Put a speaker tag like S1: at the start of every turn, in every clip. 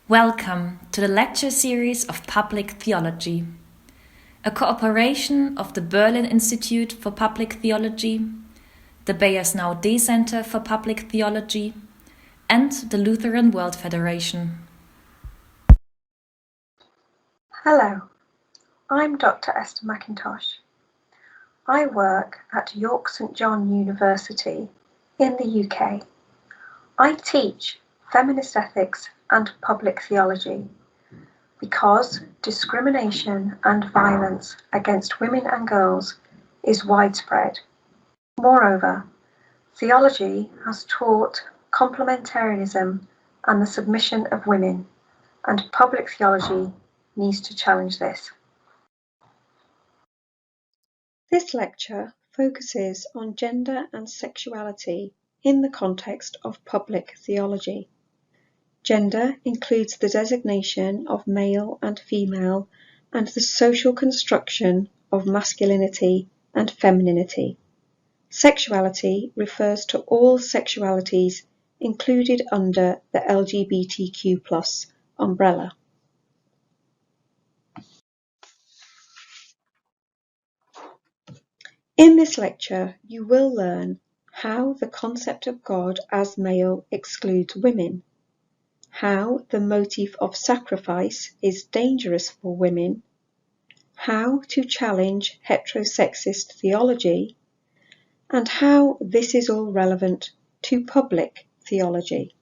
S1: Welcome to the lecture series of Public Theology, a cooperation of the Berlin Institute for Public Theology, the Beyers Naudé Center for Public Theology, and the Lutheran World Federation.
S2: Hello, I'm Dr. Esther McIntosh. I work at York St John University in the UK. I teach feminist ethics and public theology because discrimination and violence against women and girls is widespread. Moreover, theology has taught complementarianism and the submission of women, and public theology needs to challenge this. This lecture focuses on gender and sexuality in the context of public theology. Gender includes the designation of male and female and the social construction of masculinity and femininity. Sexuality refers to all sexualities included under the LGBTQ+ umbrella. In this lecture, you will learn how the concept of God as male excludes women, how the motive of sacrifice is dangerous for women, how to challenge heterosexist theology, and how this is all relevant to public theology.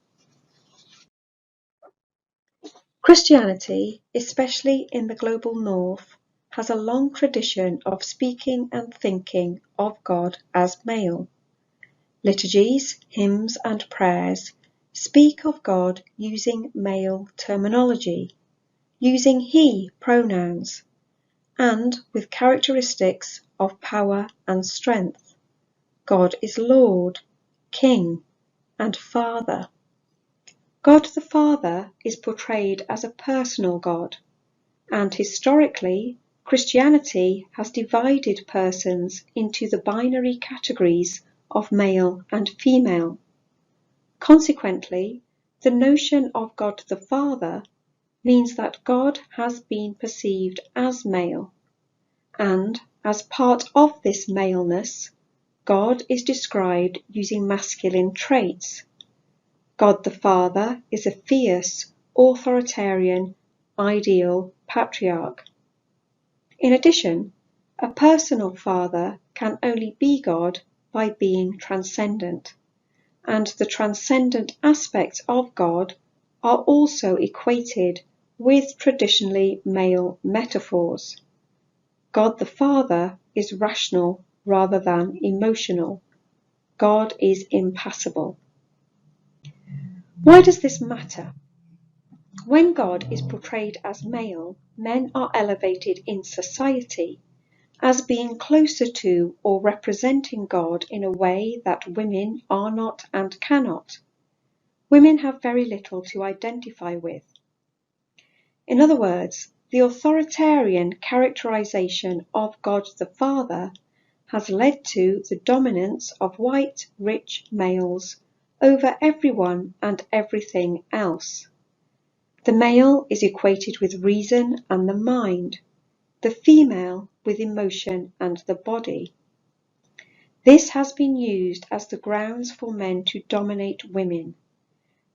S2: Christianity, especially in the global north, has a long tradition of speaking and thinking of God as male. Liturgies, hymns, and prayers speak of God using male terminology, using he pronouns, and with characteristics of power and strength. God is Lord, King, and Father. God the Father is portrayed as a personal God, and historically, Christianity has divided persons into the binary categories of male and female. Consequently, the notion of God the Father means that God has been perceived as male, and as part of this maleness, God is described using masculine traits. God the Father is a fierce, authoritarian, ideal patriarch. In addition, a personal father can only be God by being transcendent, and the transcendent aspects of God are also equated with traditionally male metaphors. God the Father is rational rather than emotional. God is impassible. Why does this matter? When God is portrayed as male, men are elevated in society as being closer to or representing God in a way that women are not and cannot. Women have very little to identify with. In other words, the authoritarian characterization of God the Father has led to the dominance of white, rich males over everyone and everything else. The male is equated with reason and the mind, the female with emotion and the body. This has been used as the grounds for men to dominate women,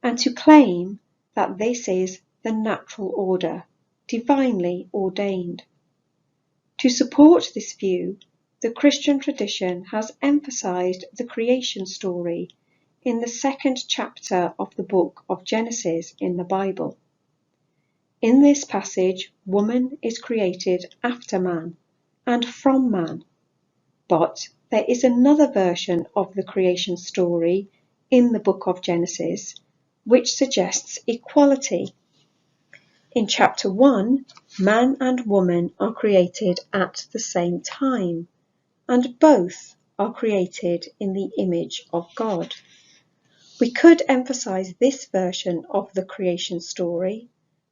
S2: and to claim that this is the natural order, divinely ordained. To support this view, the Christian tradition has emphasized the creation story in the 2nd chapter of the book of Genesis in the Bible. In this passage, woman is created after man and from man. But there is another version of the creation story in the book of Genesis which suggests equality. In chapter 1, man and woman are created at the same time, and both are created in the image of God. We could emphasize this version of the creation story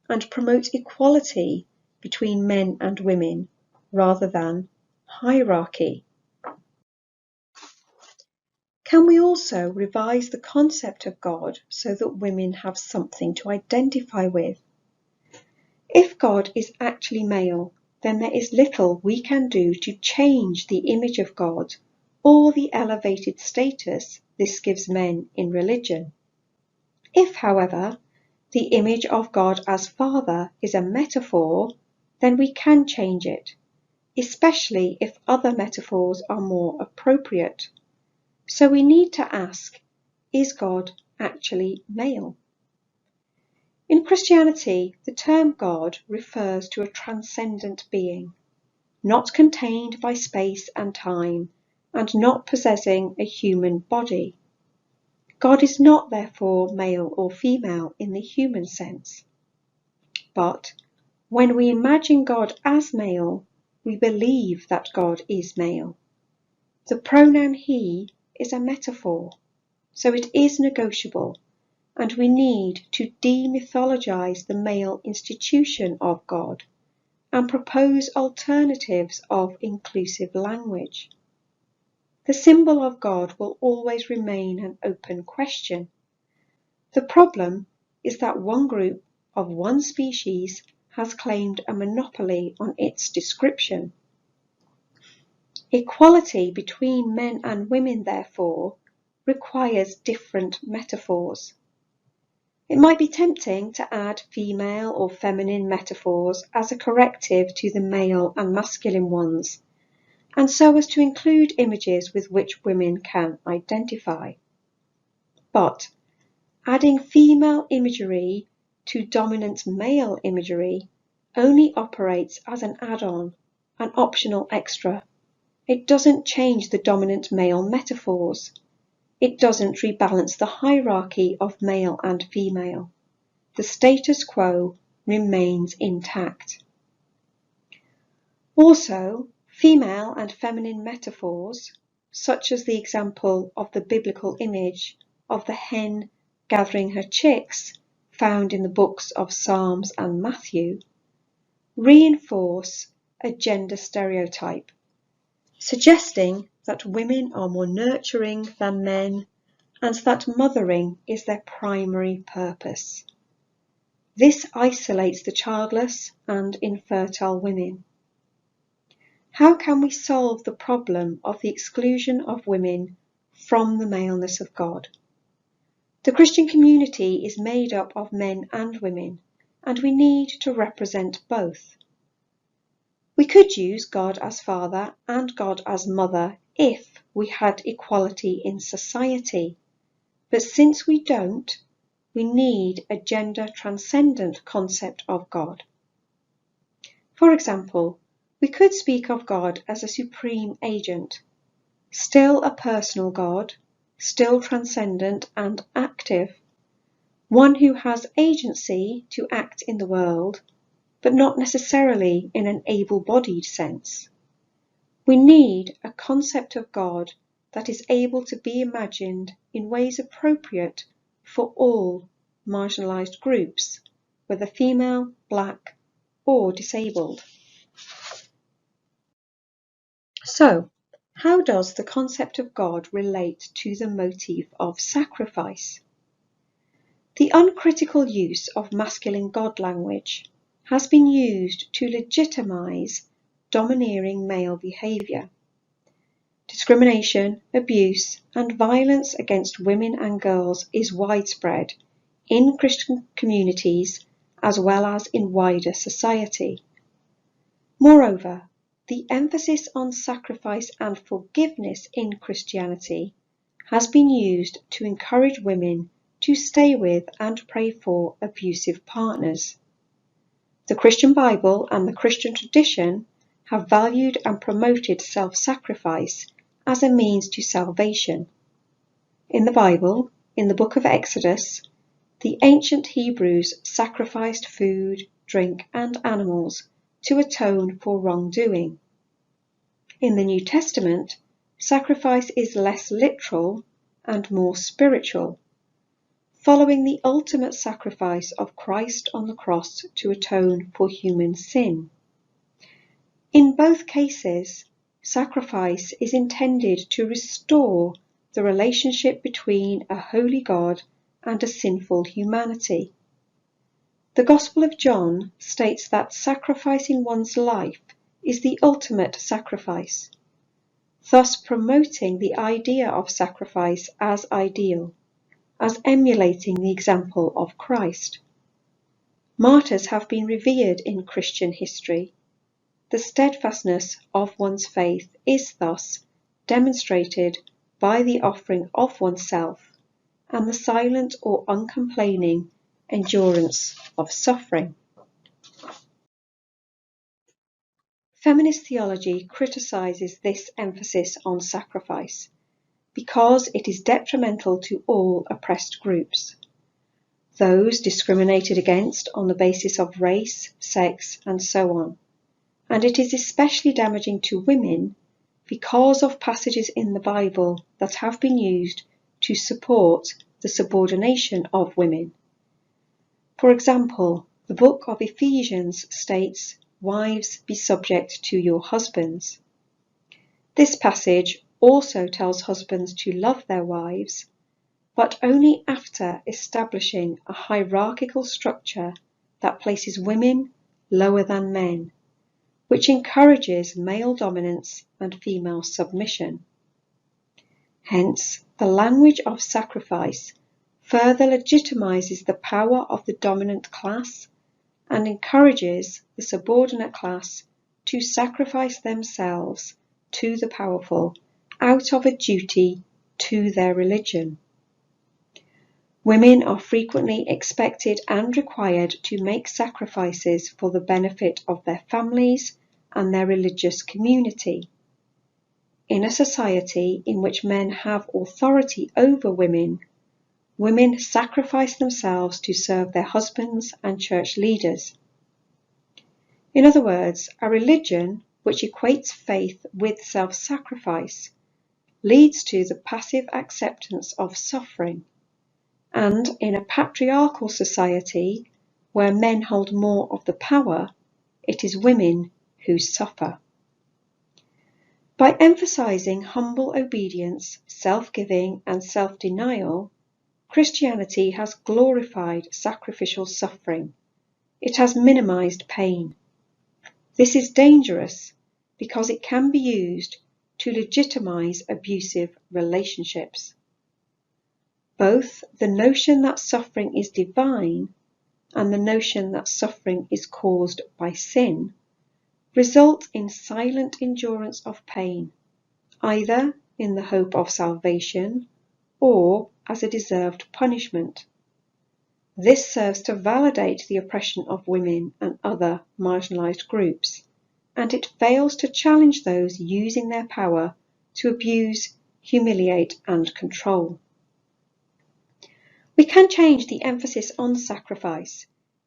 S2: and promote equality between men and women rather than hierarchy. Can we also revise the concept of God so that women have something to identify with? If God is actually male, then there is little we can do to change the image of God or the elevated status this gives men in religion. If, however, the image of God as Father is a metaphor, then we can change it, especially if other metaphors are more appropriate. So we need to ask, is God actually male? In Christianity, the term God refers to a transcendent being, not contained by space and time, and not possessing a human body. God is not therefore male or female in the human sense. But when we imagine God as male, we believe that God is male. The pronoun he is a metaphor, so it is negotiable, and we need to demythologize the male institution of God and propose alternatives of inclusive language. The symbol of God will always remain an open question. The problem is that one group of one species has claimed a monopoly on its description. Equality between men and women, therefore, requires different metaphors. It might be tempting to add female or feminine metaphors as a corrective to the male and masculine ones, and so as to include images with which women can identify. But adding female imagery to dominant male imagery only operates as an add-on, an optional extra. It doesn't change the dominant male metaphors. It doesn't rebalance the hierarchy of male and female. The status quo remains intact. Also, female and feminine metaphors, such as the example of the biblical image of the hen gathering her chicks found in the books of Psalms and Matthew, reinforce a gender stereotype, suggesting that women are more nurturing than men and that mothering is their primary purpose. This isolates the childless and infertile women. How can we solve the problem of the exclusion of women from the maleness of God? The Christian community is made up of men and women, and we need to represent both. We could use God as Father and God as Mother if we had equality in society, but since we don't, we need a gender-transcendent concept of God. For example, we could speak of God as a supreme agent, still a personal God, still transcendent and active, one who has agency to act in the world, but not necessarily in an able-bodied sense. We need a concept of God that is able to be imagined in ways appropriate for all marginalised groups, whether female, black, or disabled. So, how does the concept of God relate to the motif of sacrifice? The uncritical use of masculine God language has been used to legitimise domineering male behaviour. Discrimination, abuse, and violence against women and girls is widespread in Christian communities as well as in wider society. Moreover, the emphasis on sacrifice and forgiveness in Christianity has been used to encourage women to stay with and pray for abusive partners. The Christian Bible and the Christian tradition have valued and promoted self-sacrifice as a means to salvation. In the Bible, in the book of Exodus, the ancient Hebrews sacrificed food, drink, and animals to atone for wrongdoing. In the New Testament, sacrifice is less literal and more spiritual, following the ultimate sacrifice of Christ on the cross to atone for human sin. In both cases, sacrifice is intended to restore the relationship between a holy God and a sinful humanity. The Gospel of John states that sacrificing one's life is the ultimate sacrifice, thus promoting the idea of sacrifice as ideal, as emulating the example of Christ. Martyrs have been revered in Christian history. The steadfastness of one's faith is thus demonstrated by the offering of oneself and the silent or uncomplaining endurance of suffering. Feminist theology criticizes this emphasis on sacrifice because it is detrimental to all oppressed groups, those discriminated against on the basis of race, sex, and so on, and it is especially damaging to women because of passages in the Bible that have been used to support the subordination of women. For example, the book of Ephesians states, "Wives, be subject to your husbands." This passage also tells husbands to love their wives, but only after establishing a hierarchical structure that places women lower than men, which encourages male dominance and female submission. Hence, the language of sacrifice further legitimizes the power of the dominant class and encourages the subordinate class to sacrifice themselves to the powerful out of a duty to their religion. Women are frequently expected and required to make sacrifices for the benefit of their families and their religious community. In a society in which men have authority over women, women sacrifice themselves to serve their husbands and church leaders. In other words, a religion which equates faith with self-sacrifice leads to the passive acceptance of suffering, and in a patriarchal society where men hold more of the power, it is women who suffer. By emphasizing humble obedience, self-giving, and self-denial, Christianity has glorified sacrificial suffering. It has minimized pain. This is dangerous because it can be used to legitimize abusive relationships. Both the notion that suffering is divine and the notion that suffering is caused by sin result in silent endurance of pain, either in the hope of salvation or as a deserved punishment. This serves to validate the oppression of women and other marginalized groups, and it fails to challenge those using their power to abuse, humiliate, and control. We can change the emphasis on sacrifice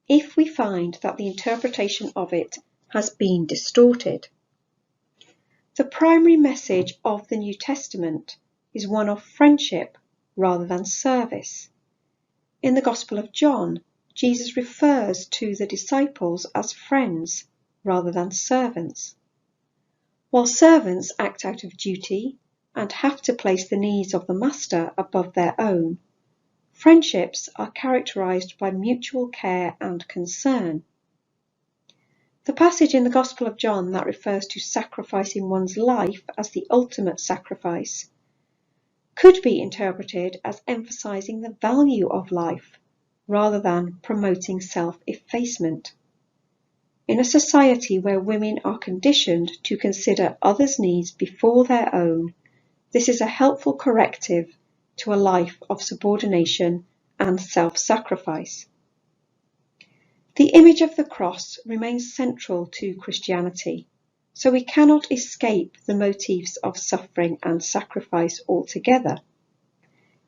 S2: if we find that the interpretation of it has been distorted. The primary message of the New Testament is one of friendship rather than service. In the Gospel of John, Jesus refers to the disciples as friends rather than servants. While servants act out of duty and have to place the needs of the master above their own, friendships are characterized by mutual care and concern. The passage in the Gospel of John that refers to sacrificing one's life as the ultimate sacrifice could be interpreted as emphasizing the value of life rather than promoting self-effacement. In a society where women are conditioned to consider others' needs before their own, this is a helpful corrective to a life of subordination and self-sacrifice. The image of the cross remains central to Christianity, so we cannot escape the motifs of suffering and sacrifice altogether.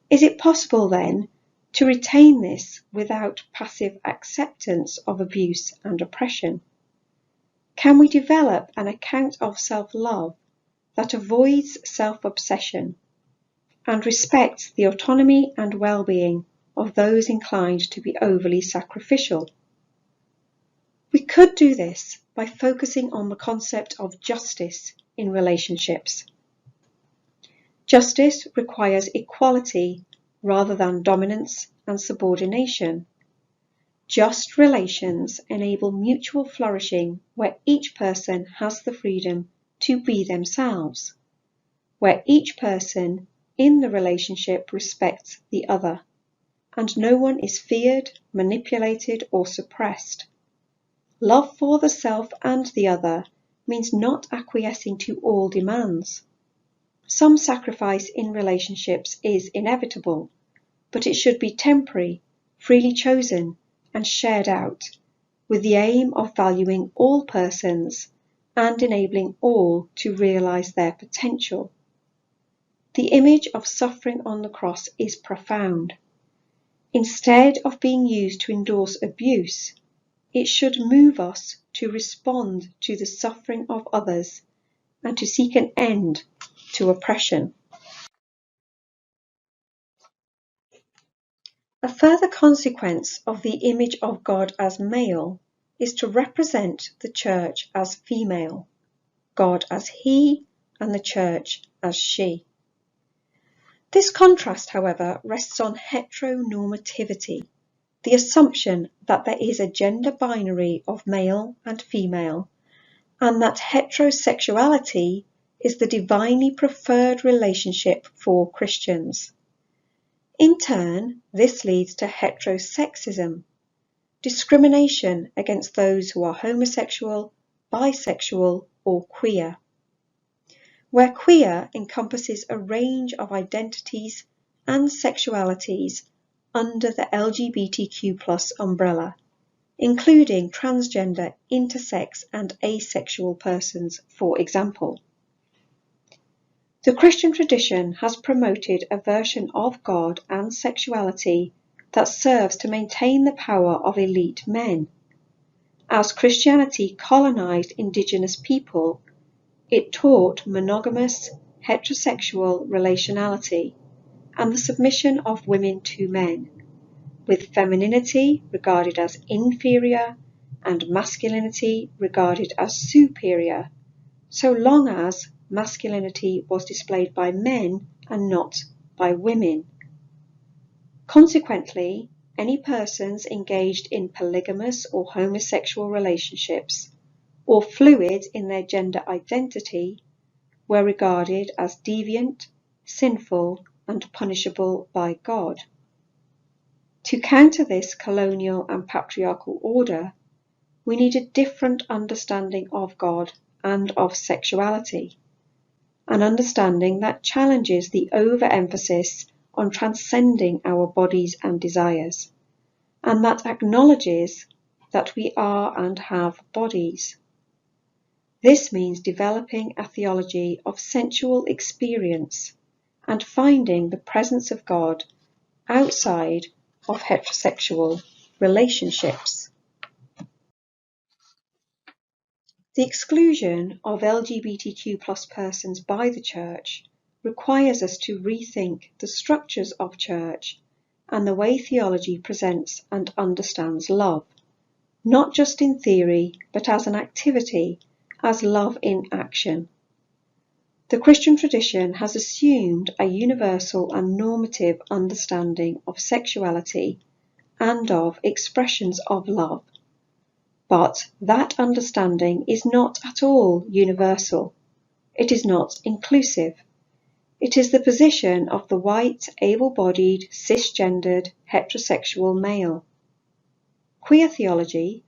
S2: Is it possible then to retain this without passive acceptance of abuse and oppression? Can we develop an account of self-love that avoids self-obsession and respects the autonomy and well-being of those inclined to be overly sacrificial? We could do this by focusing on the concept of justice in relationships. Justice requires equality rather than dominance and subordination. Just relations enable mutual flourishing where each person has the freedom to be themselves, where each person in the relationship respects the other, and no one is feared, manipulated, or suppressed. Love for the self and the other means not acquiescing to all demands. Some sacrifice in relationships is inevitable, but it should be temporary, freely chosen, and shared out, with the aim of valuing all persons and enabling all to realize their potential. The image of suffering on the cross is profound. Instead of being used to endorse abuse, it should move us to respond to the suffering of others and to seek an end to oppression. A further consequence of the image of God as male is to represent the church as female, God as he, and the church as she. This contrast, however, rests on heteronormativity, the assumption that there is a gender binary of male and female, and that heterosexuality is the divinely preferred relationship for Christians. In turn, this leads to heterosexism, discrimination against those who are homosexual, bisexual, or queer, where queer encompasses a range of identities and sexualities under the LGBTQ+ umbrella, including transgender, intersex, and asexual persons, for example. The Christian tradition has promoted a version of God and sexuality that serves to maintain the power of elite men. As Christianity colonized indigenous people, it taught monogamous, heterosexual relationality and the submission of women to men, with femininity regarded as inferior and masculinity regarded as superior, so long as masculinity was displayed by men and not by women. Consequently, any persons engaged in polygamous or homosexual relationships, or fluid in their gender identity, were regarded as deviant, sinful, and punishable by God. To counter this colonial and patriarchal order, we need a different understanding of God and of sexuality, an understanding that challenges the overemphasis on transcending our bodies and desires, and that acknowledges that we are and have bodies. This means developing a theology of sensual experience and finding the presence of God outside of heterosexual relationships. The exclusion of LGBTQ+ persons by the Church requires us to rethink the structures of church and the way theology presents and understands love, not just in theory, but as an activity, as love in action. The Christian tradition has assumed a universal and normative understanding of sexuality and of expressions of love. But that understanding is not at all universal. It is not inclusive. It is the position of the white, able-bodied, cisgendered, heterosexual male. Queer theology,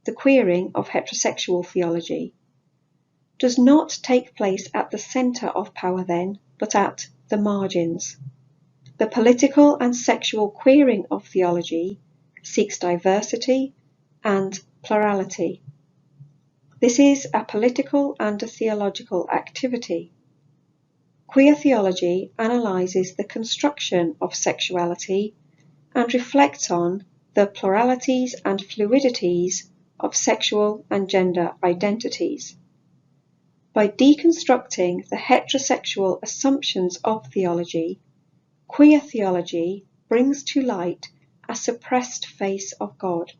S2: the queering of heterosexual theology, does not take place at the centre of power then, but at the margins. The political and sexual queering of theology seeks diversity and plurality. This is a political and a theological activity. Queer theology analyses the construction of sexuality and reflects on the pluralities and fluidities of sexual and gender identities. By deconstructing the heterosexual assumptions of theology, queer theology brings to light a suppressed face of God,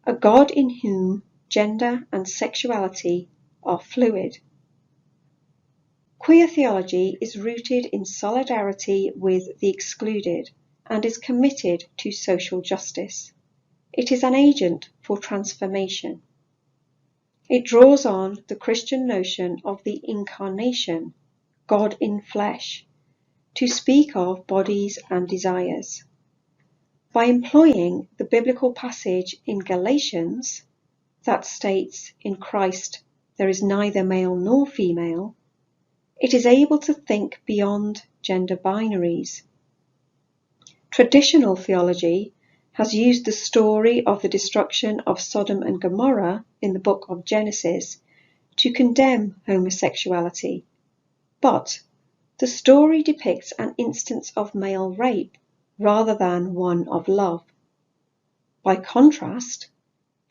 S2: a God in whom gender and sexuality are fluid. Queer theology is rooted in solidarity with the excluded and is committed to social justice. It is an agent for transformation. It draws on the Christian notion of the incarnation, God in flesh, to speak of bodies and desires. By employing the biblical passage in Galatians that states, "In Christ there is neither male nor female," it is able to think beyond gender binaries. Traditional theology has used the story of the destruction of Sodom and Gomorrah in the book of Genesis to condemn homosexuality, but the story depicts an instance of male rape rather than one of love. By contrast,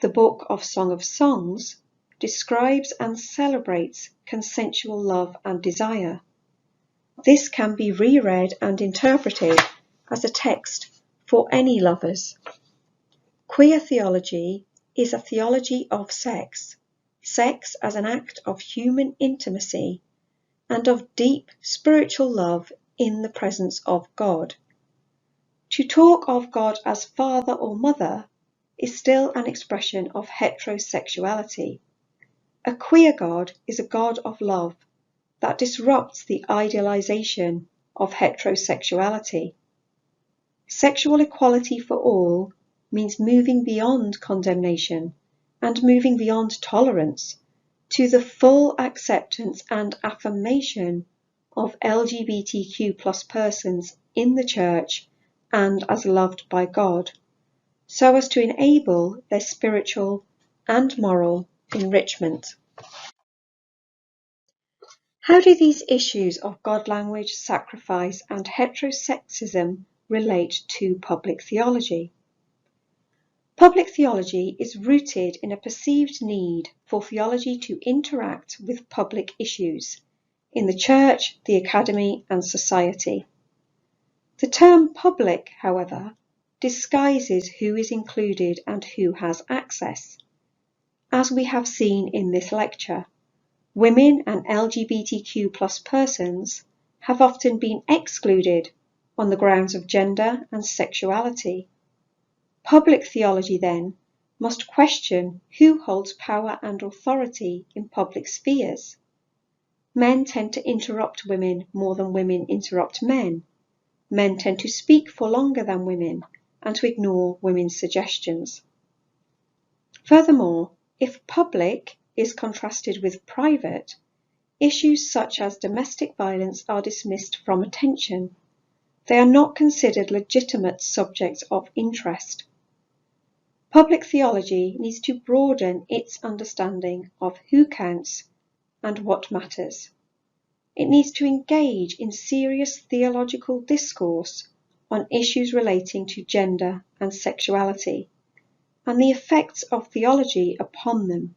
S2: the book of Song of Songs describes and celebrates consensual love and desire. This can be reread and interpreted as a text for any lovers. Queer theology is a theology of sex, sex as an act of human intimacy and of deep spiritual love in the presence of God. To talk of God as father or mother is still an expression of heterosexuality. A queer God is a God of love that disrupts the idealization of heterosexuality. Sexual equality for all means moving beyond condemnation and moving beyond tolerance to the full acceptance and affirmation of LGBTQ+ persons in the Church and as loved by God, so as to enable their spiritual and moral enrichment. How do these issues of God language, sacrifice, and heterosexism relate to public theology? Public theology is rooted in a perceived need for theology to interact with public issues in the Church, the academy, and society. The term public, however, disguises who is included and who has access. As we have seen in this lecture, women and LGBTQ+ persons have often been excluded on the grounds of gender and sexuality. Public theology, then, must question who holds power and authority in public spheres. Men tend to interrupt women more than women interrupt men. Men tend to speak for longer than women and to ignore women's suggestions. Furthermore, if public is contrasted with private, issues such as domestic violence are dismissed from attention. They are not considered legitimate subjects of interest. Public theology needs to broaden its understanding of who counts and what matters. It needs to engage in serious theological discourse on issues relating to gender and sexuality, and the effects of theology upon them.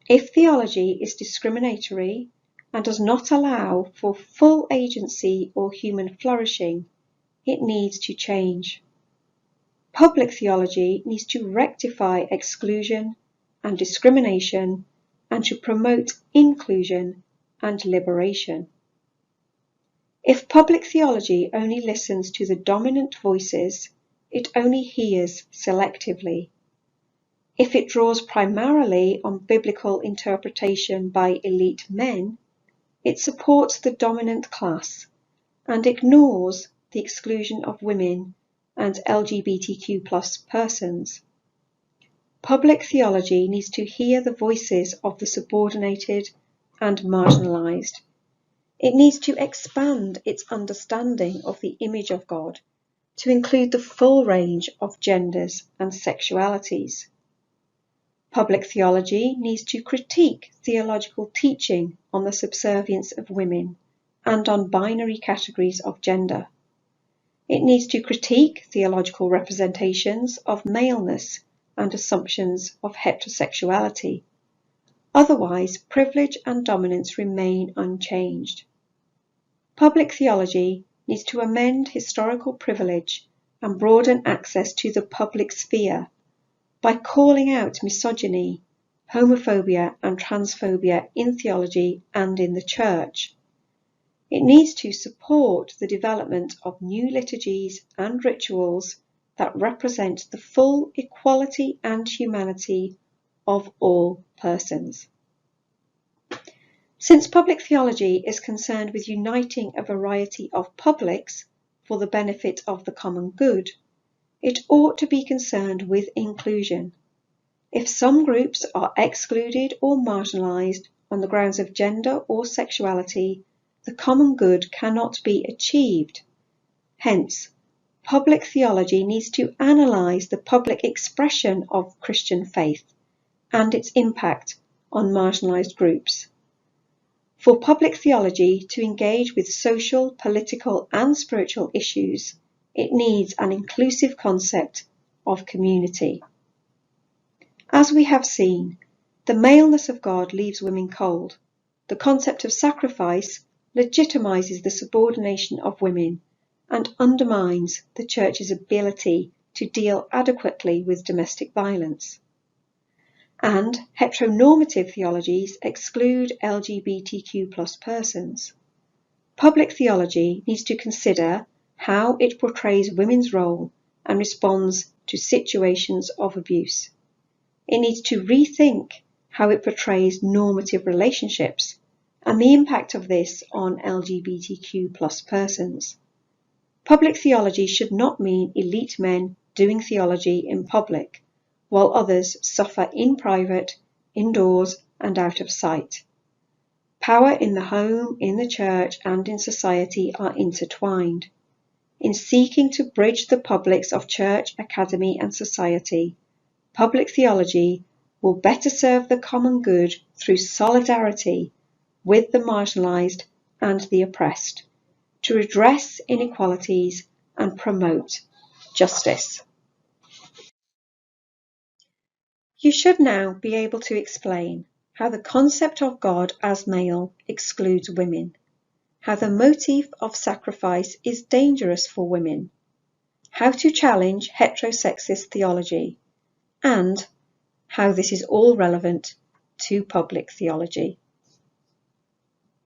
S2: If theology is discriminatory and does not allow for full agency or human flourishing, it needs to change. Public theology needs to rectify exclusion and discrimination and to promote inclusion and liberation. If public theology only listens to the dominant voices, it only hears selectively. If it draws primarily on biblical interpretation by elite men, it supports the dominant class and ignores the exclusion of women and LGBTQ+ persons. Public theology needs to hear the voices of the subordinated and marginalized. It needs to expand its understanding of the image of God to include the full range of genders and sexualities. Public theology needs to critique theological teaching on the subservience of women and on binary categories of gender. It needs to critique theological representations of maleness and assumptions of heterosexuality. Otherwise, privilege and dominance remain unchanged. Public theology needs to amend historical privilege and broaden access to the public sphere by calling out misogyny, homophobia, and transphobia in theology and in the Church. It needs to support the development of new liturgies and rituals that represent the full equality and humanity of all persons. Since public theology is concerned with uniting a variety of publics for the benefit of the common good, it ought to be concerned with inclusion. If some groups are excluded or marginalised on the grounds of gender or sexuality, the common good cannot be achieved. Hence, public theology needs to analyse the public expression of Christian faith and its impact on marginalised groups. For public theology to engage with social, political and spiritual issues, it needs an inclusive concept of community. As we have seen, the maleness of God leaves women cold. The concept of sacrifice legitimises the subordination of women and undermines the Church's ability to deal adequately with domestic violence. And heteronormative theologies exclude LGBTQ+ persons. Public theology needs to consider how it portrays women's role and responds to situations of abuse. It needs to rethink how it portrays normative relationships and the impact of this on LGBTQ+ persons. Public theology should not mean elite men doing theology in public, while others suffer in private, indoors and out of sight. Power in the home, in the church and in society are intertwined. In seeking to bridge the publics of church, academy and society, public theology will better serve the common good through solidarity with the marginalised and the oppressed, to redress inequalities and promote justice. You should now be able to explain how the concept of God as male excludes women, how the motif of sacrifice is dangerous for women, how to challenge heterosexist theology, and how this is all relevant to public theology.